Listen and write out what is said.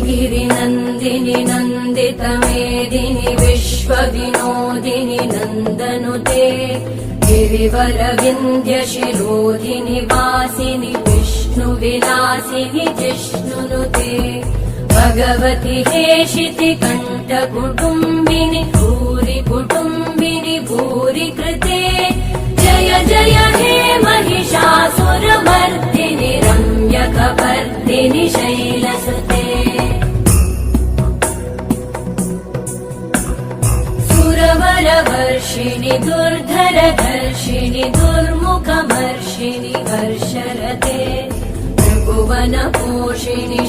गिरिनन्दिनि नन्दितमेदिनि विश्वविनोदिनि नन्दनुते गिरिवरविन्ध्यशिरोधिनि वासिनि विष्णुविलासिनि जिष्णुनुते भगवति हेशिति कण्ठकुटुम्बिनि भूरि कुटुम्बिनि भूरि कृते जय जय हे महिषासुरमर्दिनि रम्यकपर्दिनि शैलसुते सुरवरवर्षिणि दुर्धरधर्षिणि दुर्मुखमर्षिणि हर्षरते त्रिभुवनपोषिणि